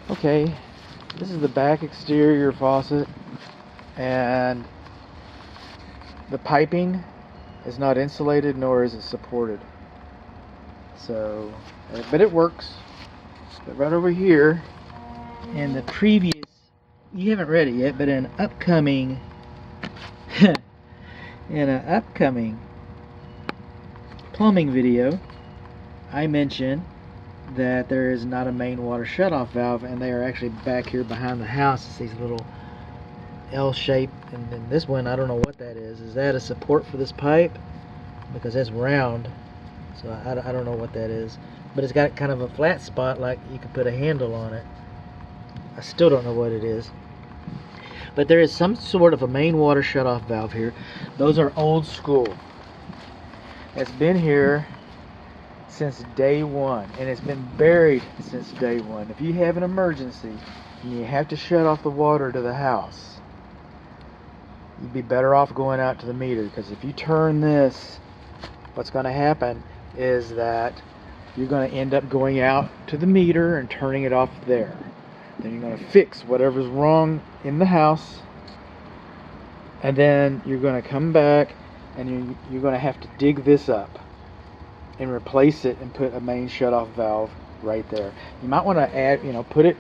Okay, this is the back exterior faucet, and the piping is not insulated nor is it supported. So, but it works. But right over here, in the previous, you haven't read it yet, but in an upcoming, plumbing video, I mentioned that there is not a main water shutoff valve, and they are actually back here behind the house. It's these little L shape, and then this one, I don't know what that is. Is that a support for this pipe? Because that's round, so I don't know what that is. But it's got kind of a flat spot, like you could put a handle on it. I still don't know what it is. But there is some sort of a main water shutoff valve here. Those are old school. It's been here since day one, and it's been buried since day one. If you have an emergency and you have to shut off the water to the house, you'd be better off going out to the meter, because if you turn this, what's going to happen is that you're going to end up going out to the meter and turning it off there. Then you're going to fix whatever's wrong in the house, and then you're going to come back and you're going to have to dig this up and replace it and put a main shutoff valve right there. You might want to add, put it,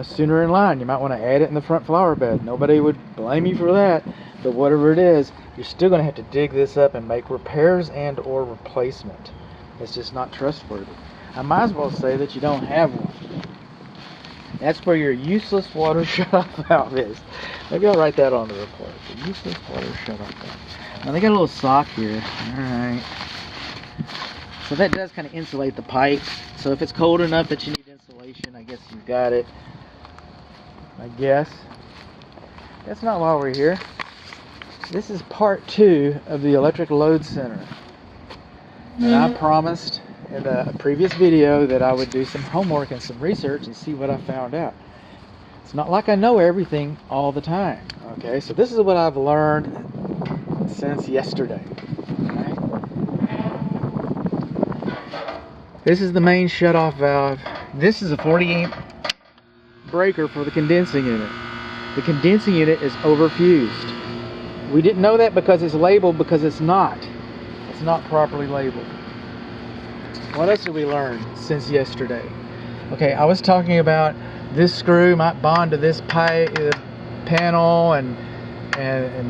sooner in line. You might want to add it in the front flower bed. Nobody would blame you for that, but whatever it is, you're still going to have to dig this up and make repairs and or replacement. It's just not trustworthy. I might as well say that you don't have one. That's where your useless water shutoff valve is. Maybe I'll write that on the report. The useless water shutoff valve. Now they got a little sock here. Alright. So that does kind of insulate the pipe. So if it's cold enough that you need insulation, I guess you've got it. I guess. That's not why we're here. This is part 2 of the electric load center. And I promised in a previous video that I would do some homework and some research and see what I found out. It's not like I know everything all the time. Okay, so this is what I've learned since yesterday. Okay? This is the main shutoff valve. This is a 40 amp breaker for the condensing unit. The condensing unit is overfused. We didn't know that because it's labeled, because it's not. It's not properly labeled. What else did we learn since yesterday? Okay, I was talking about this screw might bond to this pipe panel, and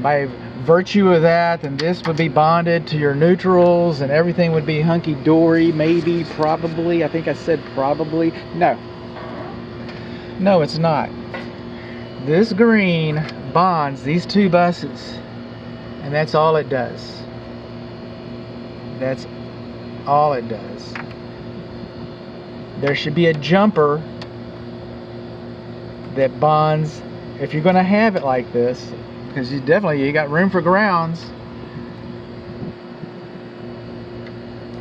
by virtue of that, then this would be bonded to your neutrals, and everything would be hunky-dory, maybe, probably. I think I said probably. No, it's not. This green bonds these two buses, and that's all it does. That's all it does. There should be a jumper that bonds, if you're going to have it like this, because you got room for grounds.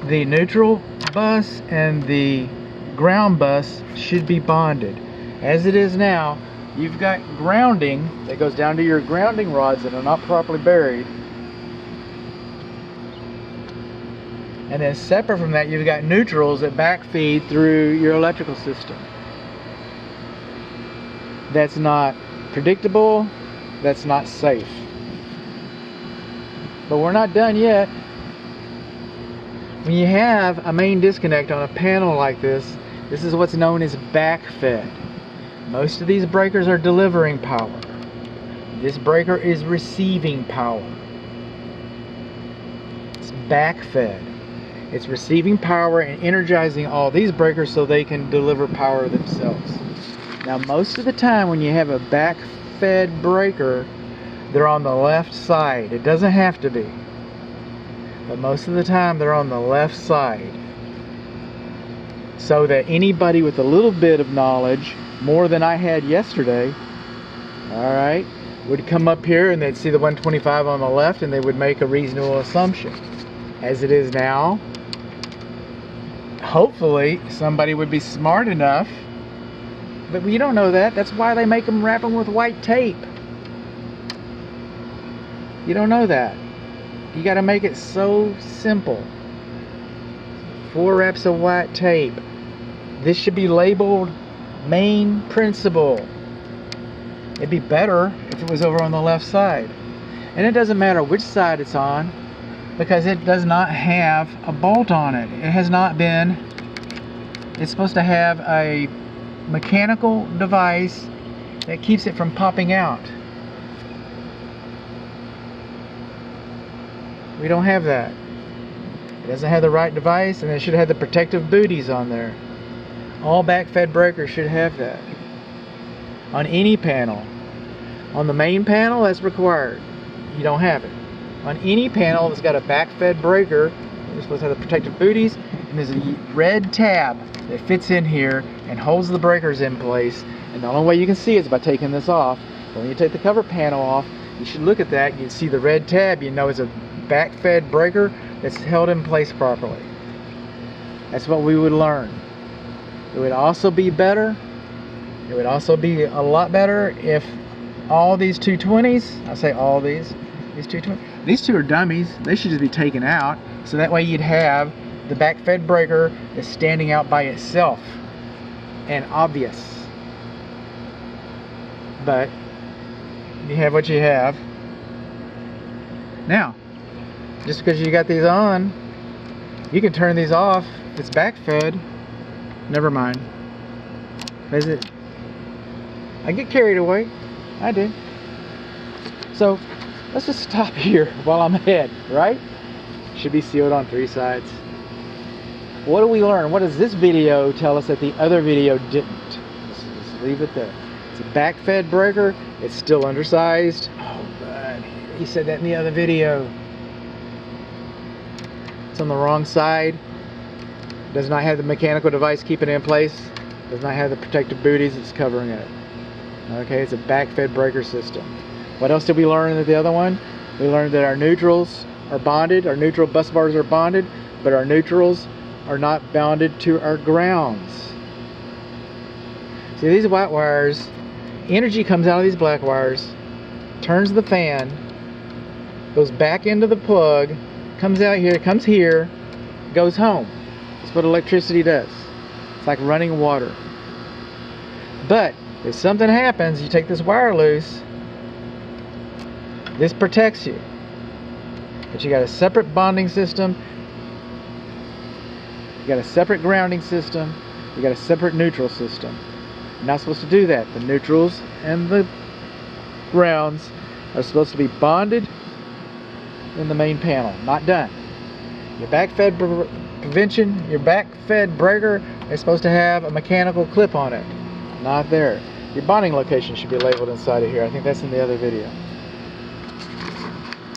The neutral bus and the ground bus should be bonded. As it is now, you've got grounding that goes down to your grounding rods that are not properly buried. And then separate from that, you've got neutrals that backfeed through your electrical system. That's not predictable. That's not safe. But we're not done yet. When you have a main disconnect on a panel like this, this is what's known as backfed. Most of these breakers are delivering power. This breaker is receiving power. It's backfed. It's receiving power and energizing all these breakers so they can deliver power themselves. Now, most of the time when you have a back-fed breaker, they're on the left side. It doesn't have to be, but most of the time they're on the left side, so that anybody with a little bit of knowledge, more than I had yesterday, alright, would come up here and they'd see the 125 on the left and they would make a reasonable assumption. As it is now, hopefully somebody would be smart enough, but you don't know that. That's why they make them wrap them with white tape. You don't know that. You got to make it so simple. 4 wraps of white tape. This should be labeled Main principle. It'd be better if it was over on the left side. And it doesn't matter which side it's on, because it does not have a bolt on it. It has not been. It's supposed to have a mechanical device that keeps it from popping out. We don't have that. It doesn't have the right device, and it should have the protective booties on there. All back-fed breakers should have that. On any panel. On the main panel, that's required. You don't have it. On any panel that's got a back-fed breaker, you're supposed to have the protective booties, and there's a red tab that fits in here and holds the breakers in place. And the only way you can see it is by taking this off. But when you take the cover panel off, you should look at that. You can see the red tab. You know it's a back-fed breaker that's held in place properly. That's what we would learn. It would also be better. It would also be a lot better if all these 220s, I say all these 220s, these two are dummies. They should just be taken out. So that way you'd have the back-fed breaker that's standing out by itself and obvious. But you have what you have. Now, just because you got these on, you can turn these off. If it's back-fed, never mind. I get carried away. I did. So let's just stop here while I'm ahead, right? Should be sealed on 3 sides. What do we learn? What does this video tell us that the other video didn't? Let's leave it there. It's a back-fed breaker. It's still undersized. Oh, but he said that in the other video. It's on the wrong side. Does not have the mechanical device keeping it in place. Does not have the protective booties that's covering it. Okay, it's a back-fed breaker system. What else did we learn in the other one? We learned that our neutrals are bonded. Our neutral bus bars are bonded, but our neutrals are not bonded to our grounds. See, these white wires, energy comes out of these black wires, turns the fan, goes back into the plug, comes out here, comes here, goes home. That's what electricity does. It's like running water. But if something happens, you take this wire loose, this protects you. But you got a separate bonding system, you got a separate grounding system, you got a separate neutral system. You're not supposed to do that. The neutrals and the grounds are supposed to be bonded in the main panel. Not done. Your back-fed prevention, your back-fed breaker is supposed to have a mechanical clip on it. Not there. Your bonding location should be labeled inside of here. I think that's in the other video.